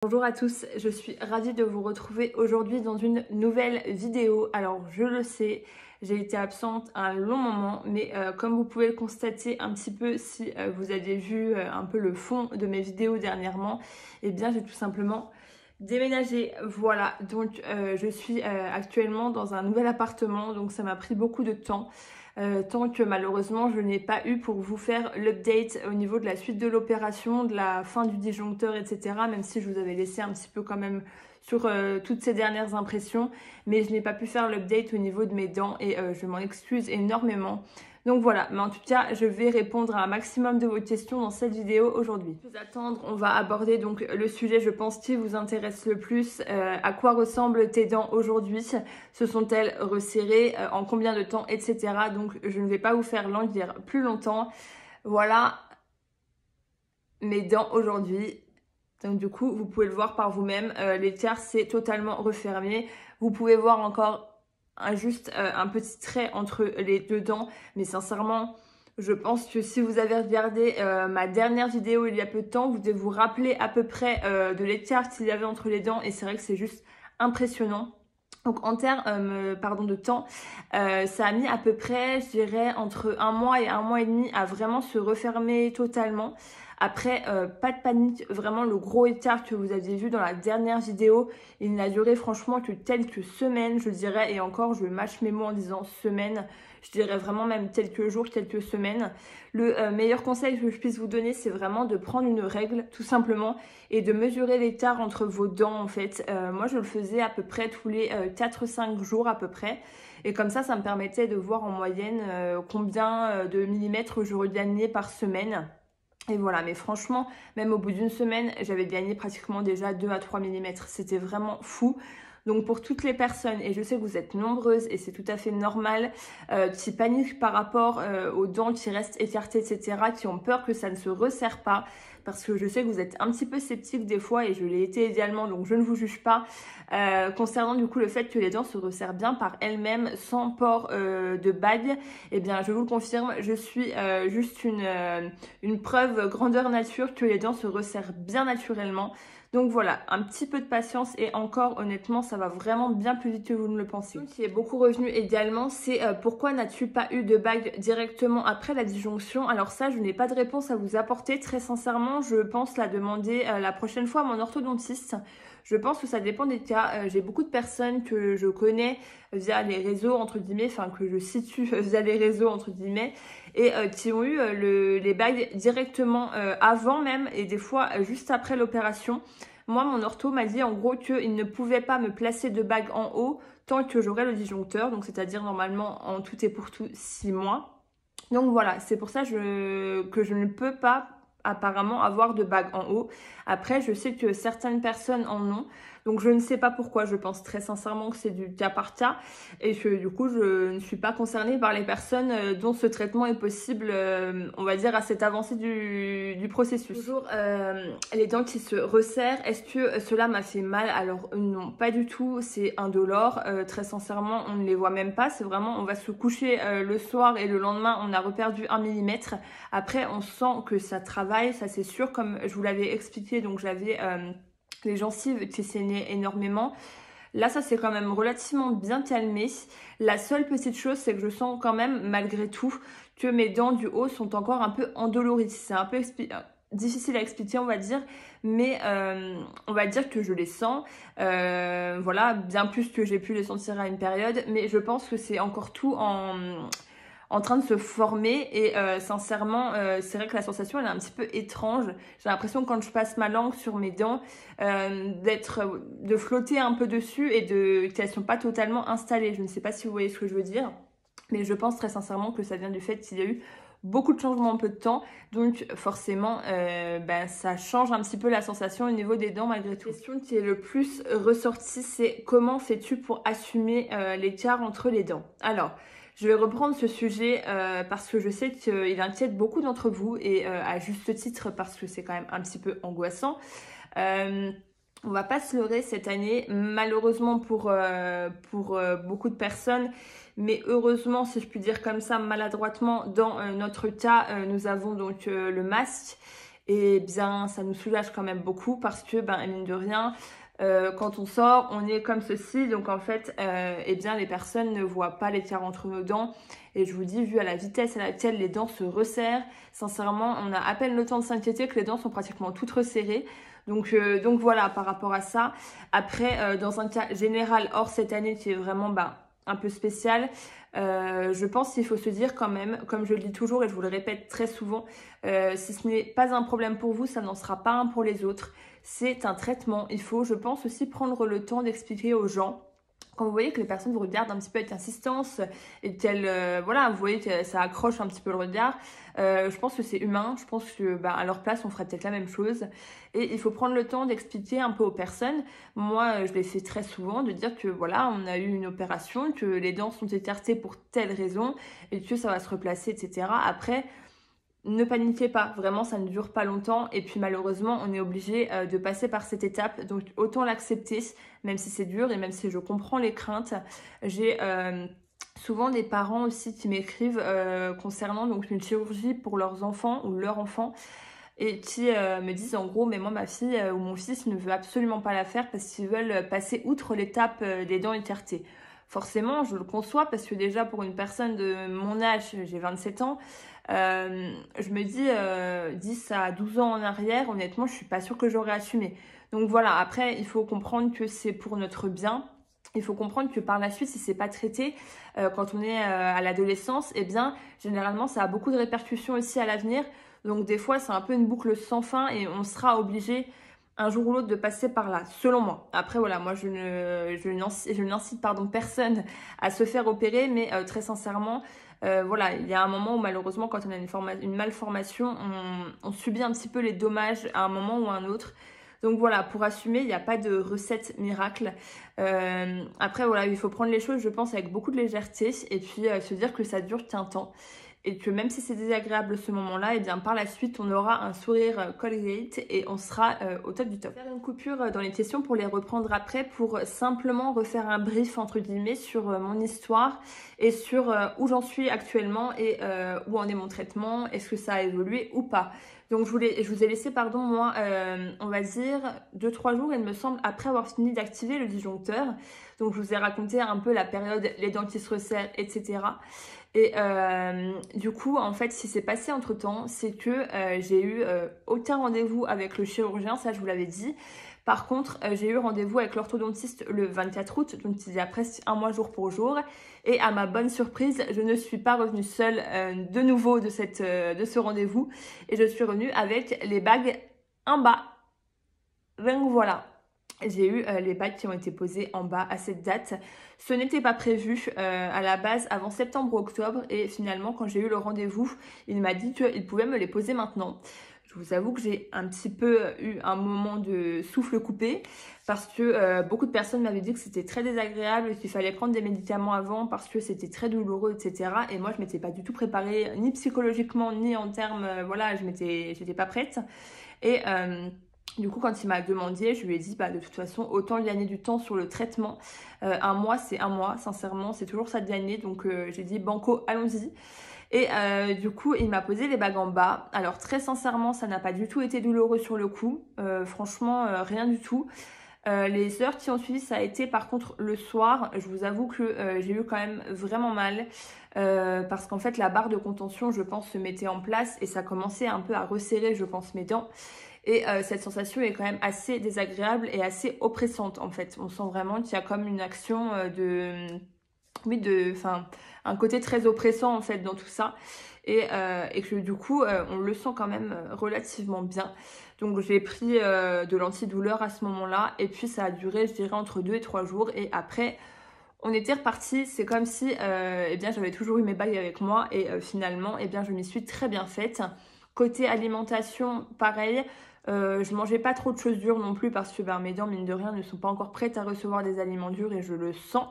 Bonjour à tous, je suis ravie de vous retrouver aujourd'hui dans une nouvelle vidéo. Alors je le sais, j'ai été absente un long moment, mais comme vous pouvez le constater un petit peu si vous avez vu un peu le fond de mes vidéos dernièrement, eh bien j'ai tout simplement déménagé. Voilà, donc je suis actuellement dans un nouvel appartement, donc ça m'a pris beaucoup de temps. Tant que malheureusement je n'ai pas eu pour vous faire l'update au niveau de la suite de l'opération, de la fin du disjoncteur, etc. Même si je vous avais laissé un petit peu quand même sur toutes ces dernières impressions, mais je n'ai pas pu faire l'update au niveau de mes dents et je m'en excuse énormément. Donc voilà, mais en tout cas, je vais répondre à un maximum de vos questions dans cette vidéo aujourd'hui. Sans plus attendre, on va aborder donc le sujet, je pense, qui vous intéresse le plus. À quoi ressemblent tes dents aujourd'hui? Se sont-elles resserrées? En combien de temps? Etc. Donc je ne vais pas vous faire languir plus longtemps. Voilà mes dents aujourd'hui. Donc du coup, vous pouvez le voir par vous-même. L'écart s'est totalement refermé. Vous pouvez voir encore juste un petit trait entre les deux dents. Mais sincèrement, je pense que si vous avez regardé ma dernière vidéo il y a peu de temps, vous devez vous rappeler à peu près de l'écart qu'il y avait entre les dents. Et c'est vrai que c'est juste impressionnant. Donc en termes de temps, ça a mis à peu près, je dirais, entre un mois et un mois et demi à vraiment se refermer totalement. Après, pas de panique, vraiment le gros écart que vous aviez vu dans la dernière vidéo, il n'a duré franchement que quelques semaines, je dirais, et encore je mâche mes mots en disant semaines, je dirais vraiment même quelques jours, quelques semaines. Le meilleur conseil que je puisse vous donner, c'est vraiment de prendre une règle, tout simplement, et de mesurer l'écart entre vos dents, en fait. Moi, je le faisais à peu près tous les 4-5 jours à peu près. Et comme ça me permettait de voir en moyenne combien de millimètres je regagnais par semaine. Et voilà, mais franchement, même au bout d'une semaine, j'avais gagné pratiquement déjà 2 à 3 millimètres. C'était vraiment fou. Donc pour toutes les personnes, et je sais que vous êtes nombreuses et c'est tout à fait normal, qui paniquent par rapport aux dents qui restent écartées, etc., qui ont peur que ça ne se resserre pas, parce que je sais que vous êtes un petit peu sceptiques des fois, et je l'ai été également, donc je ne vous juge pas, concernant du coup le fait que les dents se resserrent bien par elles-mêmes, sans port de bague. Eh bien, je vous le confirme, je suis juste une preuve grandeur nature que les dents se resserrent bien naturellement. Donc voilà, un petit peu de patience et encore honnêtement ça va vraiment bien plus vite que vous ne le pensez. Ce qui est beaucoup revenu également, c'est pourquoi n'as-tu pas eu de bague directement après la disjonction? Alors ça, je n'ai pas de réponse à vous apporter, très sincèrement. Je pense la demander la prochaine fois à mon orthodontiste. Je pense que ça dépend des cas. J'ai beaucoup de personnes que je connais via les réseaux, entre guillemets, enfin que je situe via les réseaux, entre guillemets, et qui ont eu les bagues directement avant même, et des fois juste après l'opération. Moi, mon ortho m'a dit en gros qu'il ne pouvait pas me placer de bague en haut tant que j'aurais le disjoncteur, donc c'est-à-dire normalement en tout et pour tout 6 mois. Donc voilà, c'est pour ça que je ne peux pas apparemment avoir de bague en haut. Après, je sais que certaines personnes en ont, donc je ne sais pas pourquoi. Je pense très sincèrement que c'est du cas par cas et que du coup, je ne suis pas concernée par les personnes dont ce traitement est possible, on va dire, à cette avancée du processus. Toujours les dents qui se resserrent. Est-ce que cela m'a fait mal? Alors non, pas du tout. C'est indolore. Très sincèrement, on ne les voit même pas. C'est vraiment, on va se coucher le soir et le lendemain, on a reperdu 1 millimètre. Après, on sent que ça travaille, ça c'est sûr. Comme je vous l'avais expliqué, donc j'avais les gencives qui saignaient énormément. Là, ça s'est quand même relativement bien calmé. La seule petite chose, c'est que je sens quand même, malgré tout, que mes dents du haut sont encore un peu endolories. C'est un peu difficile à expliquer, on va dire, mais on va dire que je les sens. Voilà, bien plus que j'ai pu les sentir à une période, mais je pense que c'est encore tout en train de se former et sincèrement c'est vrai que la sensation elle est un petit peu étrange. J'ai l'impression quand je passe ma langue sur mes dents de flotter un peu dessus et qu'elles sont pas totalement installées. Je ne sais pas si vous voyez ce que je veux dire, mais je pense très sincèrement que ça vient du fait qu'il y a eu beaucoup de changements en peu de temps, donc forcément ça change un petit peu la sensation au niveau des dents malgré tout. La question qui est le plus ressortie, c'est comment fais-tu pour assumer l'écart entre les dents? Alors je vais reprendre ce sujet parce que je sais qu'il inquiète beaucoup d'entre vous et à juste titre parce que c'est quand même un petit peu angoissant. On va pas se leurrer cette année, malheureusement pour beaucoup de personnes, mais heureusement, si je puis dire comme ça, maladroitement, dans notre cas, nous avons donc le masque. et bien ça nous soulage quand même beaucoup parce que mine de rien, quand on sort, on est comme ceci, donc en fait, eh bien les personnes ne voient pas l'écart entre nos dents. Et je vous dis, vu à la vitesse à laquelle les dents se resserrent, sincèrement, on a à peine le temps de s'inquiéter que les dents sont pratiquement toutes resserrées. Donc voilà, par rapport à ça. Après, dans un cas général, hors cette année qui est vraiment un peu spéciale, je pense qu'il faut se dire quand même, comme je le dis toujours et je vous le répète très souvent, si ce n'est pas un problème pour vous, ça n'en sera pas un pour les autres. C'est un traitement. Il faut, je pense, aussi prendre le temps d'expliquer aux gens. Quand vous voyez que les personnes vous regardent un petit peu avec insistance et qu'elles, voilà, vous voyez que ça accroche un petit peu le regard, je pense que c'est humain. Je pense que à leur place, on ferait peut-être la même chose. Et il faut prendre le temps d'expliquer un peu aux personnes. Moi, je l'ai fait très souvent, de dire que voilà, on a eu une opération, que les dents sont écartées pour telle raison et que ça va se replacer, etc. Après, ne paniquez pas, vraiment ça ne dure pas longtemps et puis malheureusement on est obligé de passer par cette étape, donc autant l'accepter même si c'est dur et même si je comprends les craintes. J'ai souvent des parents aussi qui m'écrivent concernant donc une chirurgie pour leurs enfants ou leurs enfants et qui me disent en gros mais moi ma fille ou mon fils ne veut absolument pas la faire parce qu'ils veulent passer outre l'étape des dents écartées. Forcément, je le conçois parce que déjà pour une personne de mon âge, j'ai 27 ans, je me dis 10 à 12 ans en arrière, honnêtement, je suis pas sûre que j'aurais assumé. Donc voilà, après, il faut comprendre que c'est pour notre bien. Il faut comprendre que par la suite, si c'est pas traité, quand on est à l'adolescence, eh bien, généralement, ça a beaucoup de répercussions aussi à l'avenir. Donc des fois, c'est un peu une boucle sans fin et on sera obligé un jour ou l'autre de passer par là, selon moi. Après voilà, moi je n'incite personne à se faire opérer, mais très sincèrement, voilà, il y a un moment où malheureusement quand on a une malformation, on subit un petit peu les dommages à un moment ou à un autre. Donc voilà, pour assumer, il n'y a pas de recette miracle. Après voilà, il faut prendre les choses, je pense, avec beaucoup de légèreté et puis se dire que ça dure qu'un temps. Et que même si c'est désagréable ce moment-là, et bien par la suite, on aura un sourire Colgate et on sera au top du top. Faire une coupure dans les questions pour les reprendre après, pour simplement refaire un brief entre guillemets sur mon histoire et sur où j'en suis actuellement et où en est mon traitement, est-ce que ça a évolué ou pas. Donc je vous ai laissé, moi, on va dire 2-3 jours, il me semble, après avoir fini d'activer le disjoncteur. Donc je vous ai raconté un peu la période, les dents qui se resserrent, etc. Et du coup, en fait, ce qui s'est passé entre-temps, c'est que j'ai eu aucun rendez-vous avec le chirurgien, ça je vous l'avais dit. Par contre, j'ai eu rendez-vous avec l'orthodontiste le 24 août, donc il y a presque un mois jour pour jour. Et à ma bonne surprise, je ne suis pas revenue seule de nouveau de ce rendez-vous. Et je suis revenue avec les bagues en bas. Donc voilà. J'ai eu les bagues qui ont été posées en bas à cette date. Ce n'était pas prévu à la base avant septembre ou octobre. Et finalement, quand j'ai eu le rendez-vous, il m'a dit qu'il pouvait me les poser maintenant. Je vous avoue que j'ai un petit peu eu un moment de souffle coupé parce que beaucoup de personnes m'avaient dit que c'était très désagréable, qu'il fallait prendre des médicaments avant parce que c'était très douloureux, etc. Et moi, je m'étais pas du tout préparée, ni psychologiquement, ni en termes, voilà, j'étais pas prête. Et du coup, quand il m'a demandé, je lui ai dit, de toute façon, autant gagner du temps sur le traitement. Un mois, c'est un mois, sincèrement, c'est toujours ça de gagner. Donc, j'ai dit, banco, allons-y. Et du coup, il m'a posé les bagues en bas. Alors, très sincèrement, ça n'a pas du tout été douloureux sur le coup. Franchement, rien du tout. Les heures qui ont suivi, ça a été par contre le soir. Je vous avoue que j'ai eu quand même vraiment mal. Parce qu'en fait, la barre de contention, je pense, se mettait en place. Et ça commençait un peu à resserrer, je pense, mes dents. Et cette sensation est quand même assez désagréable et assez oppressante en fait. On sent vraiment qu'il y a comme une action un côté très oppressant en fait dans tout ça. Et que du coup, on le sent quand même relativement bien. Donc j'ai pris de l'antidouleur à ce moment-là. Et puis ça a duré, je dirais, entre 2 et 3 jours. Et après, on était reparti. C'est comme si j'avais toujours eu mes bagues avec moi. Et finalement, je m'y suis très bien faite. Côté alimentation, pareil. Je mangeais pas trop de choses dures non plus parce que mes dents, mine de rien, ne sont pas encore prêtes à recevoir des aliments durs et je le sens.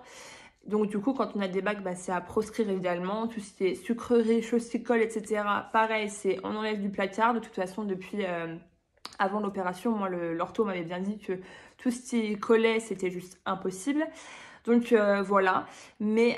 Donc du coup, quand on a des bagues, c'est à proscrire également. Tout ce qui est sucreries, choses qui collent, etc. Pareil, on enlève du placard. De toute façon, depuis avant l'opération, moi, l'ortho m'avait bien dit que tout ce qui collait, c'était juste impossible. Donc voilà, mais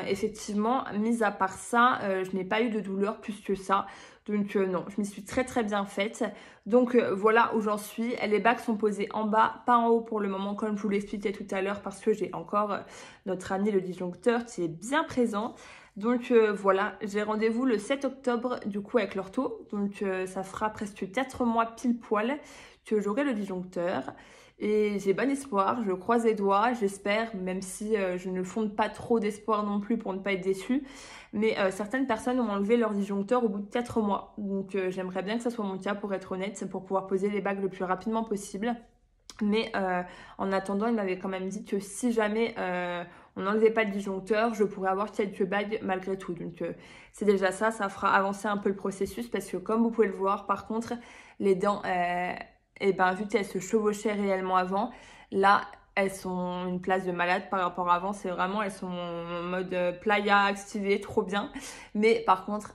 effectivement, mis à part ça, je n'ai pas eu de douleur plus que ça. Donc non, je m'y suis très très bien faite. Donc voilà où j'en suis. Les bagues sont posées en bas, pas en haut pour le moment comme je vous l'expliquais tout à l'heure parce que j'ai encore notre ami le disjoncteur qui est bien présent. Donc voilà, j'ai rendez-vous le 7 octobre du coup avec l'ortho. Donc ça fera presque 4 mois pile poil que j'aurai le disjoncteur. Et j'ai bon espoir, je croise les doigts, j'espère, même si je ne fonde pas trop d'espoir non plus pour ne pas être déçue. Mais certaines personnes ont enlevé leur disjoncteur au bout de 4 mois. Donc j'aimerais bien que ça soit mon cas pour être honnête, pour pouvoir poser les bagues le plus rapidement possible. Mais en attendant, il m'avait quand même dit que si jamais on n'enlevait pas le disjoncteur, je pourrais avoir quelques bagues malgré tout. Donc c'est déjà ça, ça fera avancer un peu le processus parce que comme vous pouvez le voir, par contre, les dents, et ben, vu qu'elles se chevauchaient réellement avant, là, elles sont une place de malade par rapport à avant. C'est vraiment, elles sont en mode playa, activé, trop bien. Mais par contre,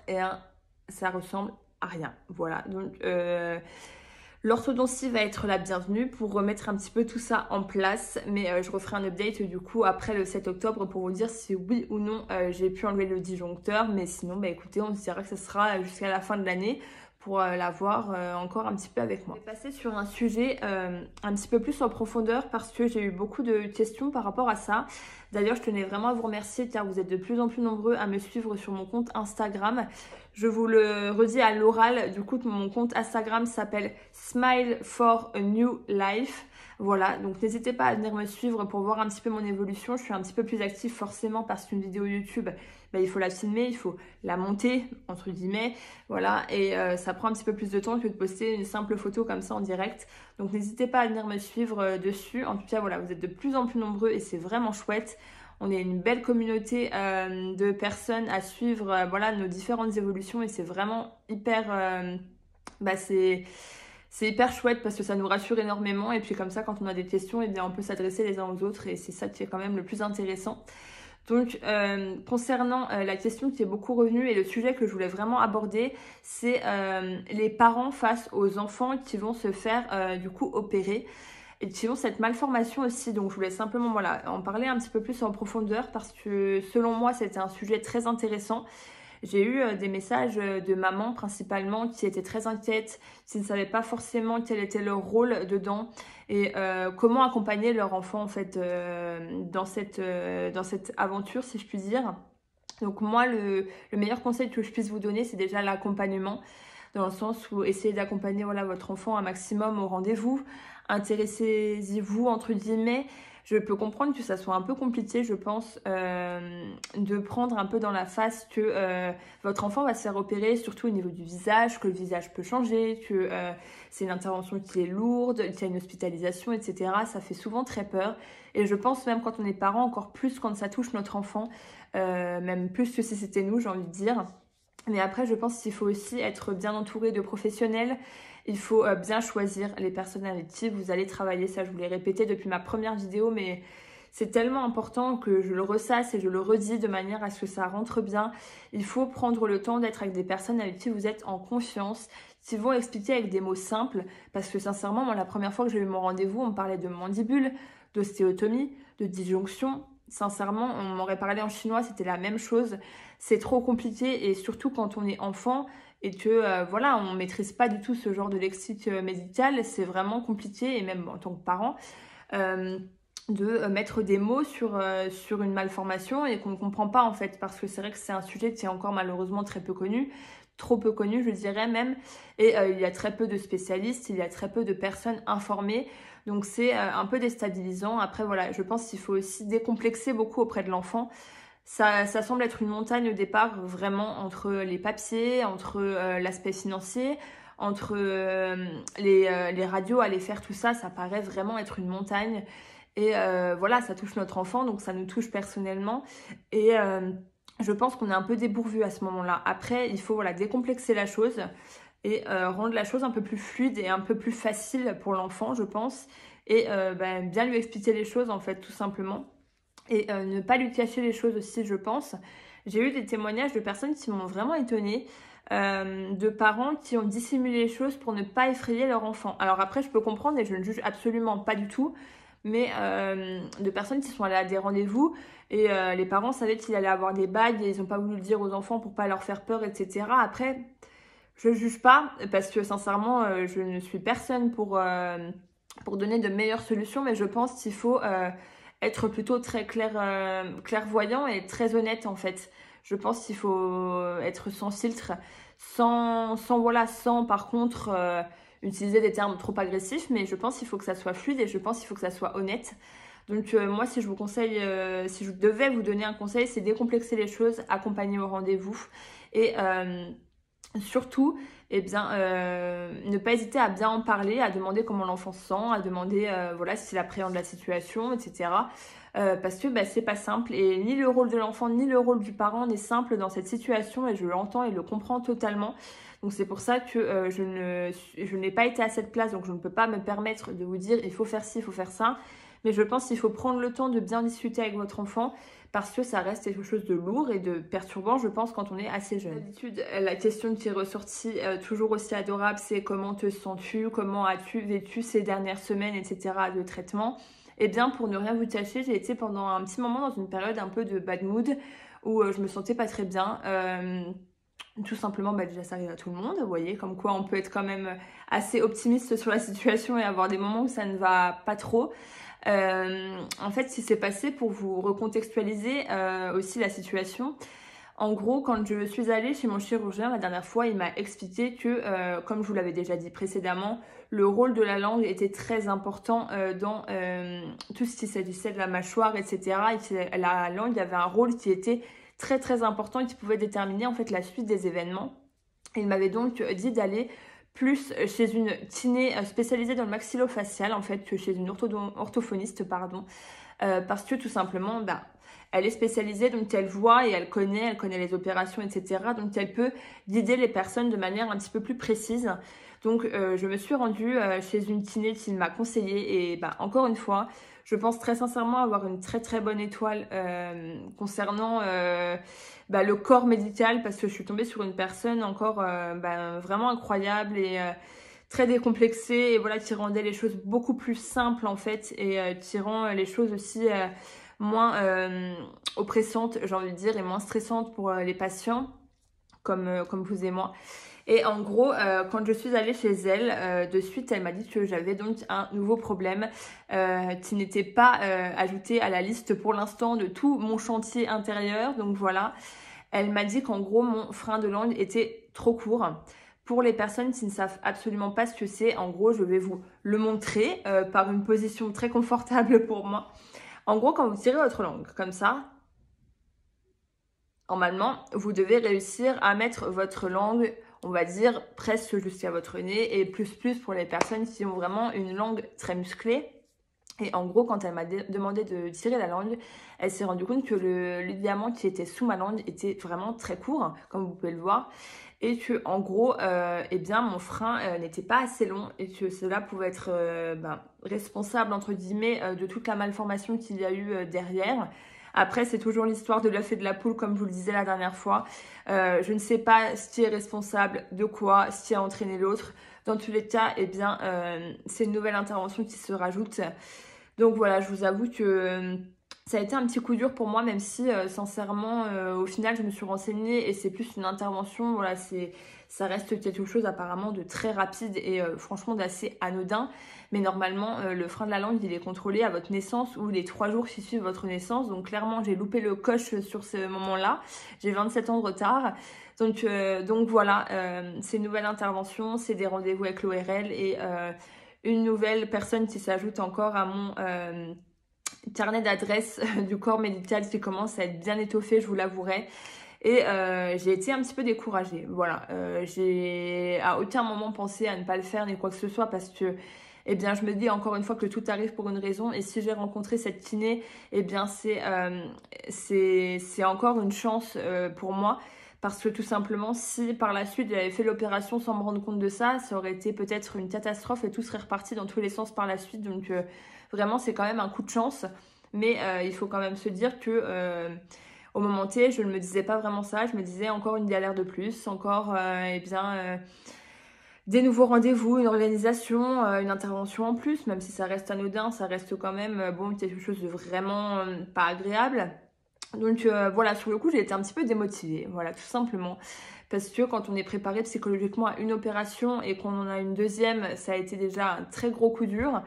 ça ressemble à rien. Voilà, donc l'orthodontie va être la bienvenue pour remettre un petit peu tout ça en place. Mais je referai un update du coup après le 7 octobre pour vous dire si oui ou non j'ai pu enlever le disjoncteur. Mais sinon, bah écoutez, on se dira que ce sera jusqu'à la fin de l'année pour l'avoir encore un petit peu avec moi. Je vais passer sur un sujet un petit peu plus en profondeur parce que j'ai eu beaucoup de questions par rapport à ça. D'ailleurs, je tenais vraiment à vous remercier car vous êtes de plus en plus nombreux à me suivre sur mon compte Instagram. Je vous le redis à l'oral, du coup, mon compte Instagram s'appelle Smile for a New Life. Voilà, donc n'hésitez pas à venir me suivre pour voir un petit peu mon évolution. Je suis un petit peu plus active forcément parce qu'une vidéo YouTube, bah, il faut la filmer, il faut la monter, entre guillemets. Voilà, et ça prend un petit peu plus de temps que de poster une simple photo comme ça en direct. Donc n'hésitez pas à venir me suivre dessus. En tout cas, voilà, vous êtes de plus en plus nombreux et c'est vraiment chouette. On est une belle communauté de personnes à suivre voilà, nos différentes évolutions et c'est vraiment hyper... c'est hyper chouette parce que ça nous rassure énormément et puis comme ça quand on a des questions, eh bien, on peut s'adresser les uns aux autres et c'est ça qui est quand même le plus intéressant. Donc concernant la question qui est beaucoup revenue et le sujet que je voulais vraiment aborder, c'est les parents face aux enfants qui vont se faire du coup opérer et qui ont cette malformation aussi. Donc je voulais simplement voilà, en parler un petit peu plus en profondeur parce que selon moi c'était un sujet très intéressant. J'ai eu des messages de mamans principalement qui étaient très inquiètes, qui ne savaient pas forcément quel était leur rôle dedans et comment accompagner leur enfant en fait dans cette aventure si je puis dire. Donc moi le meilleur conseil que je puisse vous donner c'est déjà l'accompagnement dans le sens où essayez d'accompagner voilà, votre enfant un maximum au rendez-vous, intéressez-y vous entre guillemets. Je peux comprendre que ça soit un peu compliqué, je pense, de prendre un peu dans la face que votre enfant va se faire opérer, surtout au niveau du visage, que le visage peut changer, que c'est une intervention qui est lourde, qu'il y a une hospitalisation, etc. Ça fait souvent très peur. Et je pense même quand on est parent, encore plus quand ça touche notre enfant, même plus que si c'était nous, j'ai envie de dire. Mais après, je pense qu'il faut aussi être bien entouré de professionnels. Il faut bien choisir les personnes avec qui vous allez travailler. Ça, je vous l'ai répété depuis ma première vidéo, mais c'est tellement important que je le ressasse et je le redis de manière à ce que ça rentre bien. Il faut prendre le temps d'être avec des personnes avec qui vous êtes en confiance, qui vont expliquer avec des mots simples. Parce que sincèrement, moi, la première fois que j'ai eu mon rendez-vous, on me parlait de mandibule, d'ostéotomie, de disjonction. Sincèrement, on m'aurait parlé en chinois, c'était la même chose. C'est trop compliqué et surtout quand on est enfant et que voilà, on maîtrise pas du tout ce genre de lexique médical, c'est vraiment compliqué et même en tant que parent de mettre des mots sur une malformation et qu'on ne comprend pas en fait parce que c'est vrai que c'est un sujet qui est encore malheureusement très peu connu. Trop peu connu, je dirais même. Et il y a très peu de spécialistes, il y a très peu de personnes informées. Donc c'est un peu déstabilisant. Après voilà, je pense qu'il faut aussi décomplexer beaucoup auprès de l'enfant. Ça semble être une montagne au départ vraiment entre les papiers, entre l'aspect financier, entre les radios, aller faire tout ça, ça paraît vraiment être une montagne. Et voilà, ça touche notre enfant, donc ça nous touche personnellement. Et je pense qu'on est un peu dépourvu à ce moment-là. Après, il faut voilà, décomplexer la chose et rendre la chose un peu plus fluide et un peu plus facile pour l'enfant, je pense. Et bien lui expliquer les choses, en fait, tout simplement. Et ne pas lui cacher les choses aussi, je pense. J'ai eu des témoignages de personnes qui m'ont vraiment étonnée, de parents qui ont dissimulé les choses pour ne pas effrayer leur enfant. Alors après, je peux comprendre et je ne juge absolument pas du tout, mais de personnes qui sont allées à des rendez-vous et les parents savaient qu'il allait avoir des bagues et ils n'ont pas voulu le dire aux enfants pour pas leur faire peur, etc. Après, Je juge pas parce que sincèrement, je ne suis personne pour donner de meilleures solutions, mais je pense qu'il faut être plutôt très clairvoyant et très honnête en fait. Je pense qu'il faut être sans filtre, sans par contre utiliser des termes trop agressifs, mais je pense qu'il faut que ça soit fluide et je pense qu'il faut que ça soit honnête. Donc moi, si je vous conseille, si je devais vous donner un conseil, c'est décomplexer les choses, accompagner au rendez-vous et surtout, eh bien, ne pas hésiter à bien en parler, à demander comment l'enfant se sent, à demander voilà, s'il appréhende la situation, etc. Parce que bah, c'est pas simple et ni le rôle de l'enfant ni le rôle du parent n'est simple dans cette situation et je l'entends et le comprends totalement. Donc c'est pour ça que je n'ai pas été à cette place, donc je ne peux pas me permettre de vous dire il faut faire ci, il faut faire ça. Mais je pense qu'il faut prendre le temps de bien discuter avec votre enfant parce que ça reste quelque chose de lourd et de perturbant, je pense, quand on est assez jeune. D'habitude, la question qui est ressortie toujours aussi adorable, c'est comment te sens-tu, comment as-tu vécu ces dernières semaines, etc. de traitement. Eh bien, pour ne rien vous cacher, j'ai été pendant un petit moment dans une période un peu de bad mood où je me sentais pas très bien. Tout simplement, bah déjà ça arrive à tout le monde, vous voyez, comme quoi on peut être quand même assez optimiste sur la situation et avoir des moments où ça ne va pas trop. En fait, ce qui s'est passé pour vous recontextualiser aussi la situation, en gros, quand je suis allée chez mon chirurgien la dernière fois, il m'a expliqué que, comme je vous l'avais déjà dit précédemment, le rôle de la langue était très important dans tout ce qui s'agissait de la mâchoire, etc. Et que la langue avait un rôle qui était très très important et qui pouvait déterminer en fait la suite des événements. Il m'avait donc dit d'aller plus chez une kiné spécialisée dans le maxillofacial en fait que chez une orthophoniste pardon, parce que tout simplement bah, elle est spécialisée donc elle voit et elle connaît les opérations etc. Donc elle peut guider les personnes de manière un petit peu plus précise. Donc je me suis rendue chez une kiné qui m'a conseillé et bah, encore une fois je pense très sincèrement avoir une très très bonne étoile concernant bah, le corps médical parce que je suis tombée sur une personne encore bah, vraiment incroyable et très décomplexée et voilà qui rendait les choses beaucoup plus simples en fait et qui rend les choses aussi moins oppressantes j'ai envie de dire et moins stressantes pour les patients comme vous et moi. Et en gros, quand je suis allée chez elle, de suite, elle m'a dit que j'avais donc un nouveau problème qui n'était pas ajouté à la liste pour l'instant de tout mon chantier intérieur. Donc voilà, elle m'a dit qu'en gros, mon frein de langue était trop court. Pour les personnes qui ne savent absolument pas ce que c'est, en gros, je vais vous le montrer par une position très confortable pour moi. En gros, quand vous tirez votre langue comme ça, normalement, vous devez réussir à mettre votre langue, on va dire, presque jusqu'à votre nez et plus pour les personnes qui ont vraiment une langue très musclée. Et en gros, quand elle m'a demandé de tirer la langue, elle s'est rendue compte que le ligament qui était sous ma langue était vraiment très court, comme vous pouvez le voir. Et que, en gros, eh bien, mon frein n'était pas assez long et que cela pouvait être responsable, entre guillemets, de toute la malformation qu'il y a eu derrière. Après, c'est toujours l'histoire de l'œuf et de la poule, comme je vous le disais la dernière fois. Je ne sais pas ce qui est responsable de quoi, ce qui a entraîné l'autre. Dans tous les cas, eh bien, c'est une nouvelle intervention qui se rajoute. Donc voilà, je vous avoue que ça a été un petit coup dur pour moi, même si sincèrement, au final, je me suis renseignée et c'est plus une intervention. Voilà, ça reste quelque chose apparemment de très rapide et franchement d'assez anodin. Mais normalement, le frein de la langue, il est contrôlé à votre naissance ou les 3 jours qui suivent votre naissance. Donc clairement, j'ai loupé le coche sur ce moment-là. J'ai 27 ans de retard. Donc voilà, c'est une nouvelle intervention, c'est des rendez-vous avec l'ORL et une nouvelle personne qui s'ajoute encore à mon carnet d'adresses du corps médical qui commence à être bien étoffé, je vous l'avouerai. Et j'ai été un petit peu découragée. Voilà, j'ai à aucun moment pensé à ne pas le faire ni quoi que ce soit parce que eh bien, je me dis encore une fois que tout arrive pour une raison. Et si j'ai rencontré cette kiné, eh bien, c'est encore une chance pour moi. Parce que tout simplement, si par la suite j'avais fait l'opération sans me rendre compte de ça, ça aurait été peut-être une catastrophe et tout serait reparti dans tous les sens par la suite. Donc vraiment, c'est quand même un coup de chance. Mais il faut quand même se dire que au moment T, je ne me disais pas vraiment ça. Je me disais encore une galère de plus, encore des nouveaux rendez-vous, une organisation, une intervention en plus. Même si ça reste anodin, ça reste quand même bon quelque chose de vraiment pas agréable. Donc voilà, sur le coup, j'ai été un petit peu démotivée, voilà, tout simplement. Parce que quand on est préparé psychologiquement à une opération et qu'on en a une deuxième, ça a été déjà un très gros coup dur.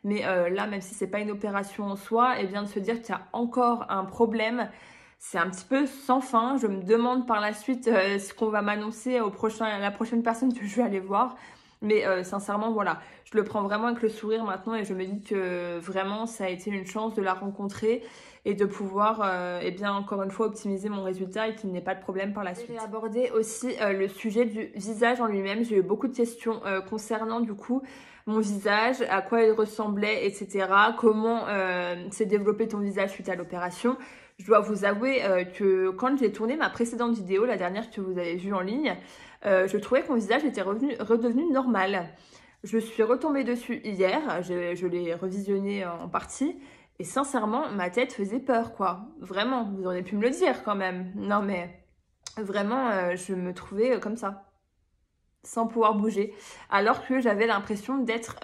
Mais là, même si c'est pas une opération en soi, et bien de se dire qu'il y a encore un problème, c'est un petit peu sans fin. Je me demande par la suite ce qu'on va m'annoncer à la prochaine personne que je vais aller voir. Mais sincèrement, voilà, je le prends vraiment avec le sourire maintenant et je me dis que vraiment, ça a été une chance de la rencontrer et de pouvoir, eh bien, encore une fois, optimiser mon résultat et qu'il n'y ait pas de problème par la suite. J'ai abordé aussi le sujet du visage en lui-même. J'ai eu beaucoup de questions concernant, du coup, mon visage, à quoi il ressemblait, etc. Comment s'est développé ton visage suite à l'opération. Je dois vous avouer que quand j'ai tourné ma précédente vidéo, la dernière que vous avez vue en ligne, je trouvais que mon visage était redevenu normal. Je suis retombée dessus hier, je l'ai revisionné en partie. Et sincèrement, ma tête faisait peur, quoi. Vraiment, vous auriez pu me le dire quand même. Non mais, vraiment, je me trouvais comme ça, sans pouvoir bouger. Alors que j'avais l'impression d'être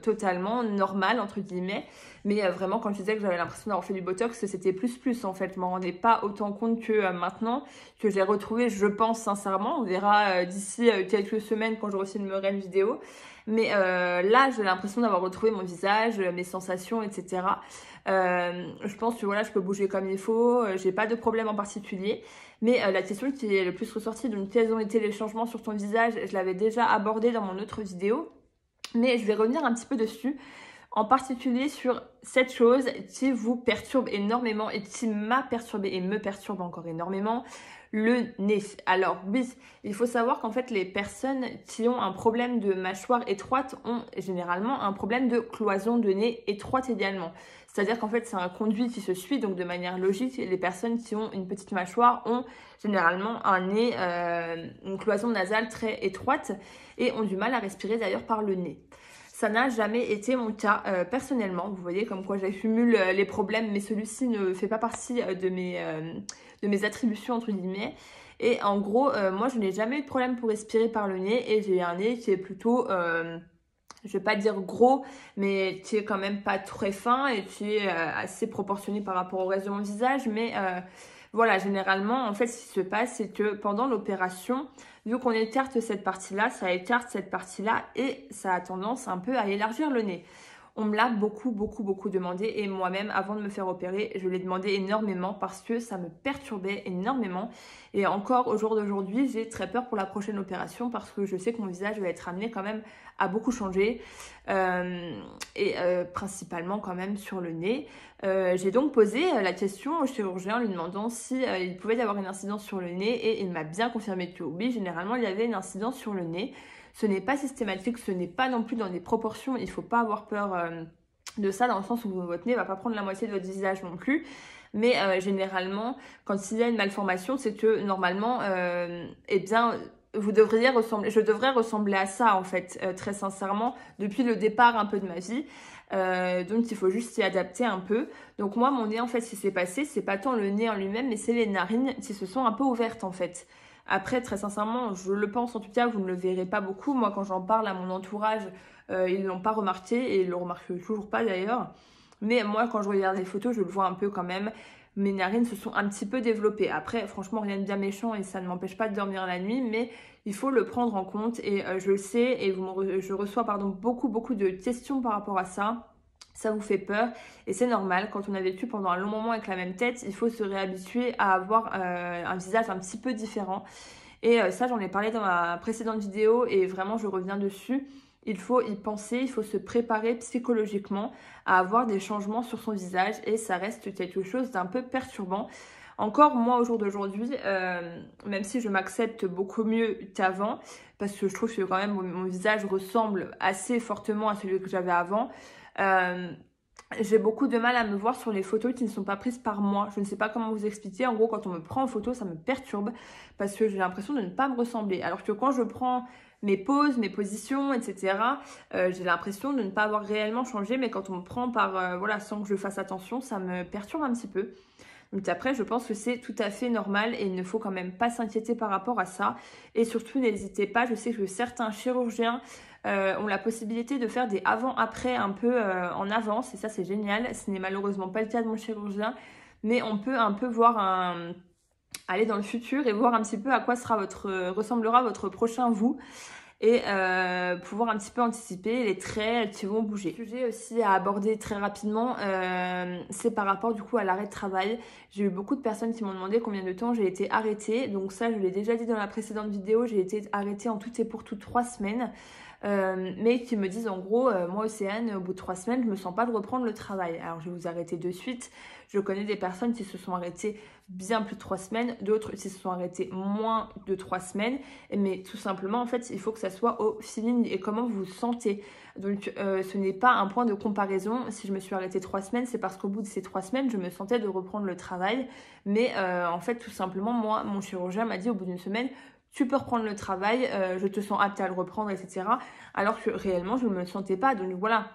totalement normale, entre guillemets. Mais vraiment, quand je disais que j'avais l'impression d'avoir fait du Botox, c'était plus en fait. Je m'en rendais pas autant compte que maintenant, que j'ai retrouvé, je pense sincèrement. On verra d'ici quelques semaines quand je refilmerai une vidéo. Mais là, j'ai l'impression d'avoir retrouvé mon visage, mes sensations, etc. Je pense que voilà, je peux bouger comme il faut, j'ai pas de problème en particulier. Mais la question qui est le plus ressortie, donc quels ont été les changements sur ton visage, je l'avais déjà abordé dans mon autre vidéo. Mais je vais revenir un petit peu dessus, en particulier sur cette chose qui vous perturbe énormément et qui m'a perturbée et me perturbe encore énormément, le nez. Alors oui, il faut savoir qu'en fait les personnes qui ont un problème de mâchoire étroite ont généralement un problème de cloison de nez étroite également. C'est-à-dire qu'en fait c'est un conduit qui se suit, donc de manière logique, les personnes qui ont une petite mâchoire ont généralement un nez, une cloison nasale très étroite et ont du mal à respirer d'ailleurs par le nez. Ça n'a jamais été mon cas personnellement. Vous voyez comme quoi j'accumule les problèmes, mais celui-ci ne fait pas partie de mes attributions entre guillemets. Et en gros, moi je n'ai jamais eu de problème pour respirer par le nez et j'ai un nez qui est plutôt, je vais pas dire gros, mais qui est quand même pas très fin et qui est assez proportionné par rapport au reste de mon visage. Mais voilà, généralement, en fait, ce qui se passe, c'est que pendant l'opération, vu qu'on écarte cette partie-là, ça écarte cette partie-là et ça a tendance un peu à élargir le nez. On me l'a beaucoup demandé et moi-même, avant de me faire opérer, je l'ai demandé énormément parce que ça me perturbait énormément. Et encore au jour d'aujourd'hui, j'ai très peur pour la prochaine opération parce que je sais que mon visage va être amené quand même à beaucoup changer principalement quand même sur le nez. J'ai donc posé la question au chirurgien lui demandant si il pouvait y avoir une incidence sur le nez et il m'a bien confirmé que oui, généralement il y avait une incidence sur le nez. Ce n'est pas systématique, ce n'est pas non plus dans des proportions, il ne faut pas avoir peur de ça dans le sens où votre nez ne va pas prendre la moitié de votre visage non plus. Mais généralement, quand il y a une malformation, c'est que normalement, eh bien, je devrais ressembler à ça en fait, très sincèrement, depuis le départ un peu de ma vie. Donc il faut juste s'y adapter un peu. Donc moi, mon nez en fait, ce qui s'est passé, c'est pas tant le nez en lui-même, mais c'est les narines qui se sont un peu ouvertes en fait. Après, très sincèrement, je le pense en tout cas, vous ne le verrez pas beaucoup. Moi, quand j'en parle à mon entourage, ils ne l'ont pas remarqué et ils ne le remarquent toujours pas d'ailleurs. Mais moi, quand je regarde les photos, je le vois un peu quand même. Mes narines se sont un petit peu développées. Après, franchement, rien de bien méchant et ça ne m'empêche pas de dormir la nuit, mais il faut le prendre en compte et je le sais et je reçois beaucoup de questions par rapport à ça. Ça vous fait peur et c'est normal. Quand on a vécu pendant un long moment avec la même tête, il faut se réhabituer à avoir un visage un petit peu différent. Et ça, j'en ai parlé dans ma précédente vidéo et vraiment, je reviens dessus. Il faut y penser, il faut se préparer psychologiquement à avoir des changements sur son visage et ça reste quelque chose d'un peu perturbant. Encore moi au jour d'aujourd'hui, même si je m'accepte beaucoup mieux qu'avant, parce que je trouve que quand même mon visage ressemble assez fortement à celui que j'avais avant, j'ai beaucoup de mal à me voir sur les photos qui ne sont pas prises par moi. Je ne sais pas comment vous expliquer. En gros, quand on me prend en photo, ça me perturbe parce que j'ai l'impression de ne pas me ressembler. Alors que quand je prends mes poses, mes positions, etc., j'ai l'impression de ne pas avoir réellement changé. Mais quand on me prend par, voilà, sans que je fasse attention, ça me perturbe un petit peu. Donc après, je pense que c'est tout à fait normal et il ne faut quand même pas s'inquiéter par rapport à ça. Et surtout, n'hésitez pas, je sais que certains chirurgiens ont la possibilité de faire des avant-après un peu en avance et ça c'est génial. Ce n'est malheureusement pas le cas de mon chirurgien. mais on peut un peu voir aller dans le futur et voir un petit peu à quoi ressemblera votre prochain vous et pouvoir un petit peu anticiper les traits qui vont bouger. Le sujet aussi à aborder très rapidement, c'est par rapport du coup à l'arrêt de travail. J'ai eu beaucoup de personnes qui m'ont demandé combien de temps j'ai été arrêtée. Donc ça, je l'ai déjà dit dans la précédente vidéo, j'ai été arrêtée en tout et pour tout 3 semaines. Mais qui me disent en gros, moi Océane, au bout de 3 semaines, je me sens pas de reprendre le travail. Alors je vais vous arrêter de suite. Je connais des personnes qui se sont arrêtées bien plus de 3 semaines, d'autres qui se sont arrêtées moins de 3 semaines. Mais tout simplement, en fait, il faut que ça soit au feeling et comment vous vous sentez. Donc ce n'est pas un point de comparaison. Si je me suis arrêtée 3 semaines, c'est parce qu'au bout de ces 3 semaines, je me sentais de reprendre le travail. Mais en fait, tout simplement, moi, mon chirurgien m'a dit au bout d'une semaine, tu peux reprendre le travail, je te sens apte à le reprendre, etc. Alors que réellement, je ne me sentais pas. Donc voilà,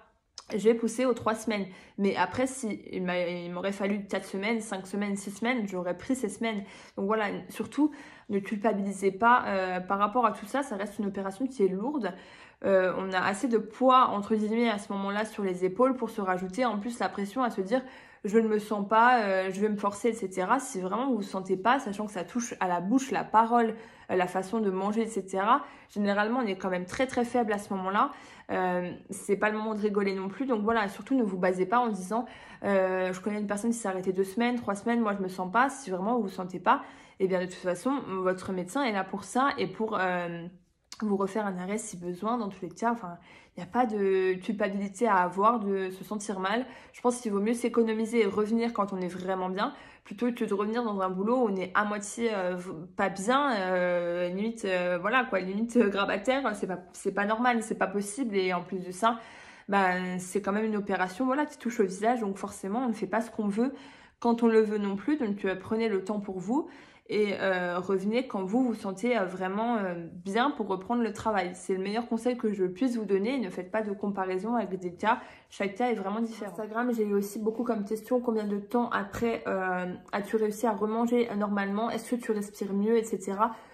j'ai poussé aux 3 semaines. Mais après, si il m'aurait fallu 4 semaines, 5 semaines, 6 semaines, j'aurais pris ces semaines. Donc voilà, surtout, ne culpabilisez pas par rapport à tout ça. Ça reste une opération qui est lourde. On a assez de poids, entre guillemets, à ce moment-là sur les épaules pour se rajouter en plus la pression à se dire je ne me sens pas, je vais me forcer, etc. Si vraiment vous ne vous sentez pas, sachant que ça touche à la bouche, la parole, la façon de manger, etc. Généralement, on est quand même très très faible à ce moment-là. C'est pas le moment de rigoler non plus. Donc voilà, surtout ne vous basez pas en disant je connais une personne qui s'est arrêtée 2 semaines, 3 semaines, moi je me sens pas. Si vraiment vous vous sentez pas, eh bien de toute façon, votre médecin est là pour ça et pour vous refaire un arrêt si besoin. Dans tous les cas, enfin, il n'y a pas de culpabilité à avoir de se sentir mal. Je pense qu'il vaut mieux s'économiser et revenir quand on est vraiment bien, plutôt que de revenir dans un boulot où on est à moitié pas bien, limite, voilà quoi, limite grabataire. C'est pas normal, c'est pas possible. Et en plus de ça, bah, c'est quand même une opération voilà, qui touche au visage, donc forcément, on ne fait pas ce qu'on veut quand on le veut non plus. Donc prenez le temps pour vous. Et revenez quand vous vous sentez vraiment bien pour reprendre le travail. C'est le meilleur conseil que je puisse vous donner. Ne faites pas de comparaison avec des cas. Chaque cas est vraiment différent. Sur Instagram, j'ai eu aussi beaucoup comme question combien de temps après as-tu réussi à remanger normalement? Est-ce que tu respires mieux, etc.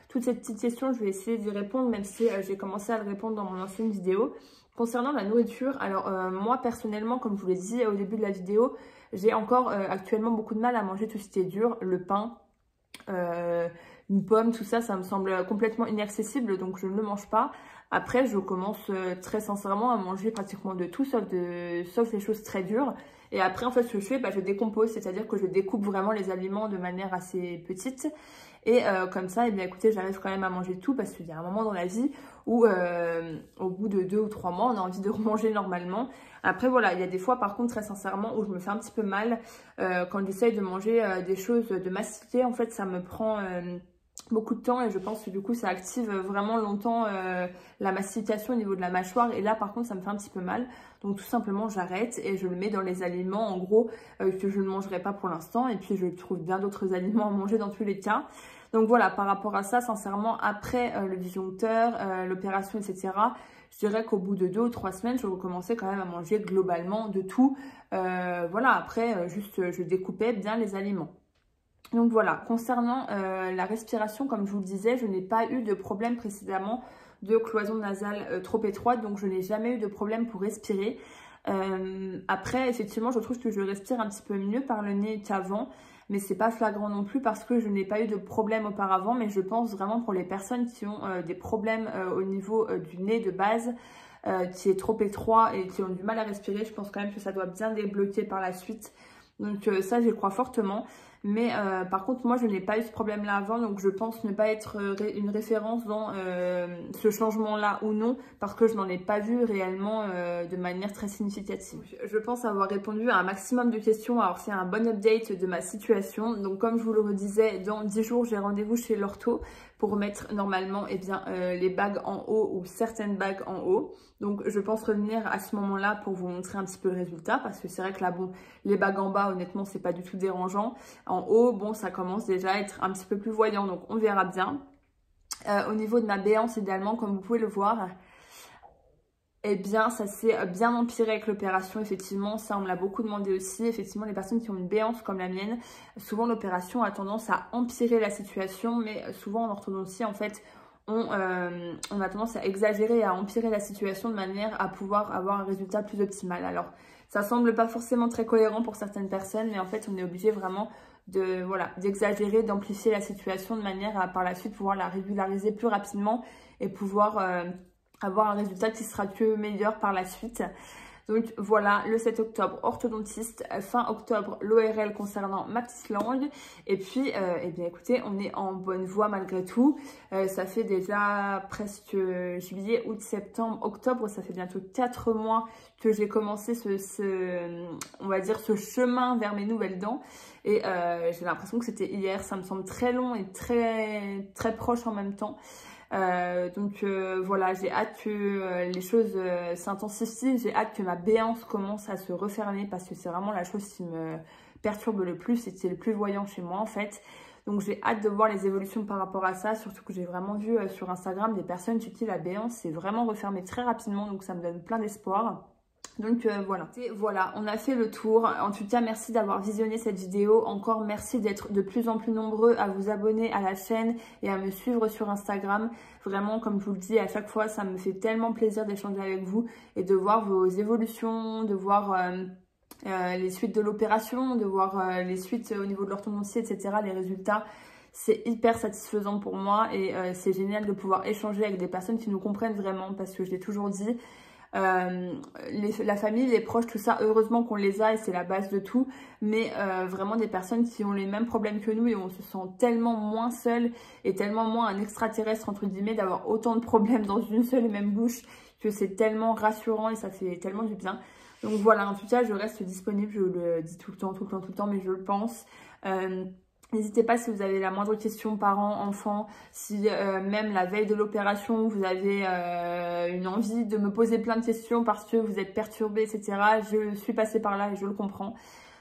Toutes ces petites questions, je vais essayer d'y répondre, même si j'ai commencé à le répondre dans mon ancienne vidéo. Concernant la nourriture, alors moi personnellement, comme je vous l'ai dit au début de la vidéo, j'ai encore actuellement beaucoup de mal à manger tout ce qui est dur, le pain. Une pomme, tout ça, ça me semble complètement inaccessible, donc je ne le mange pas. Après, je commence très sincèrement à manger pratiquement de tout, sauf les choses très dures. Et après, en fait, ce que je fais, bah, je décompose, c'est-à-dire que je découpe vraiment les aliments de manière assez petite. Et comme ça, eh bien, écoutez, j'arrive quand même à manger tout parce qu'il y a un moment dans la vie où, au bout de 2 ou 3 mois, on a envie de remanger normalement. Après, voilà, il y a des fois, par contre, très sincèrement, où je me fais un petit peu mal quand j'essaye de manger des choses de mastiquer. En fait, ça me prend beaucoup de temps et je pense que du coup, ça active vraiment longtemps la mastication au niveau de la mâchoire. Et là, par contre, ça me fait un petit peu mal. Donc, tout simplement, j'arrête et je le mets dans les aliments, en gros, que je ne mangerai pas pour l'instant. Et puis, je trouve bien d'autres aliments à manger dans tous les cas. Donc voilà, par rapport à ça, sincèrement, après le disjoncteur, l'opération, etc., je dirais qu'au bout de 2 ou 3 semaines, je recommençais quand même à manger globalement de tout. Voilà, après, juste, je découpais bien les aliments. Donc voilà, concernant la respiration, comme je vous le disais, je n'ai pas eu de problème précédemment de cloison nasale trop étroite, donc je n'ai jamais eu de problème pour respirer. Après, effectivement, je trouve que je respire un petit peu mieux par le nez qu'avant, mais c'est pas flagrant non plus parce que je n'ai pas eu de problème auparavant, mais je pense vraiment pour les personnes qui ont des problèmes au niveau du nez de base, qui est trop étroit et qui ont du mal à respirer, je pense quand même que ça doit bien débloquer par la suite. Donc ça, j'y crois fortement. Mais par contre, moi, je n'ai pas eu ce problème-là avant, donc je pense ne pas être une référence dans ce changement-là ou non, parce que je n'en ai pas vu réellement de manière très significative. Je pense avoir répondu à un maximum de questions, alors c'est un bon update de ma situation. Donc comme je vous le redisais, dans 10 jours, j'ai rendez-vous chez l'ortho pour mettre normalement eh bien, les bagues en haut ou certaines bagues en haut. Donc je pense revenir à ce moment-là pour vous montrer un petit peu le résultat, parce que c'est vrai que là, bon, les bagues en bas, honnêtement, c'est pas du tout dérangeant. En haut, bon, ça commence déjà à être un petit peu plus voyant, donc on verra bien. Au niveau de ma béance également, comme vous pouvez le voir, eh bien, ça s'est bien empiré avec l'opération, effectivement. Ça, on me l'a beaucoup demandé aussi. Effectivement, les personnes qui ont une béance comme la mienne, souvent l'opération a tendance à empirer la situation, mais souvent en orthodontie, en fait, on a tendance à exagérer, à empirer la situation de manière à pouvoir avoir un résultat plus optimal. Alors, Ça semble pas forcément très cohérent pour certaines personnes, mais en fait, on est obligé vraiment d'exagérer, d'amplifier la situation de manière à par la suite pouvoir la régulariser plus rapidement et pouvoir avoir un résultat qui sera que meilleur par la suite. Donc voilà, le 7 octobre, orthodontiste, fin octobre, l'ORL concernant ma petite langue. Et puis, eh bien écoutez, on est en bonne voie malgré tout. Ça fait déjà presque juillet, août, septembre, octobre, ça fait bientôt 4 mois que j'ai commencé on va dire ce chemin vers mes nouvelles dents. Et j'ai l'impression que c'était hier, ça me semble très long et très proche en même temps. Donc voilà, j'ai hâte que les choses s'intensifient, j'ai hâte que ma béance commence à se refermer parce que c'est vraiment la chose qui me perturbe le plus et qui est le plus voyant chez moi en fait. Donc j'ai hâte de voir les évolutions par rapport à ça, surtout que j'ai vraiment vu sur Instagram des personnes chez qui la béance s'est vraiment refermée très rapidement, donc ça me donne plein d'espoir. Donc voilà. Et voilà, on a fait le tour. En tout cas, merci d'avoir visionné cette vidéo. Encore merci d'être de plus en plus nombreux à vous abonner à la chaîne et à me suivre sur Instagram. Vraiment, comme je vous le dis, à chaque fois, ça me fait tellement plaisir d'échanger avec vous et de voir vos évolutions, de voir les suites de l'opération, de voir les suites au niveau de l'orthodontie, etc., les résultats. C'est hyper satisfaisant pour moi et c'est génial de pouvoir échanger avec des personnes qui nous comprennent vraiment parce que je l'ai toujours dit. La famille, les proches, tout ça, heureusement qu'on les a et c'est la base de tout, mais vraiment des personnes qui ont les mêmes problèmes que nous et on se sent tellement moins seul et tellement moins un extraterrestre entre guillemets d'avoir autant de problèmes dans une seule et même bouche que c'est tellement rassurant et ça fait tellement du bien. Donc voilà, en tout cas je reste disponible, je le dis tout le temps, mais je le pense. N'hésitez pas si vous avez la moindre question, parents, enfants, si même la veille de l'opération, vous avez une envie de me poser plein de questions parce que vous êtes perturbés, etc. Je suis passée par là et je le comprends.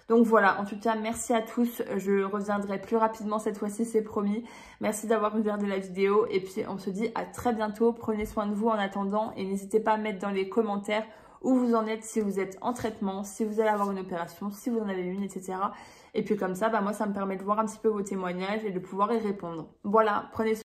Donc voilà, en tout cas, merci à tous. Je reviendrai plus rapidement cette fois-ci, c'est promis. Merci d'avoir regardé la vidéo et puis on se dit à très bientôt. Prenez soin de vous en attendant et n'hésitez pas à mettre dans les commentaires où vous en êtes, si vous êtes en traitement, si vous allez avoir une opération, si vous en avez une, etc. Et puis comme ça, moi, ça me permet de voir un petit peu vos témoignages et de pouvoir y répondre. Voilà, prenez soin.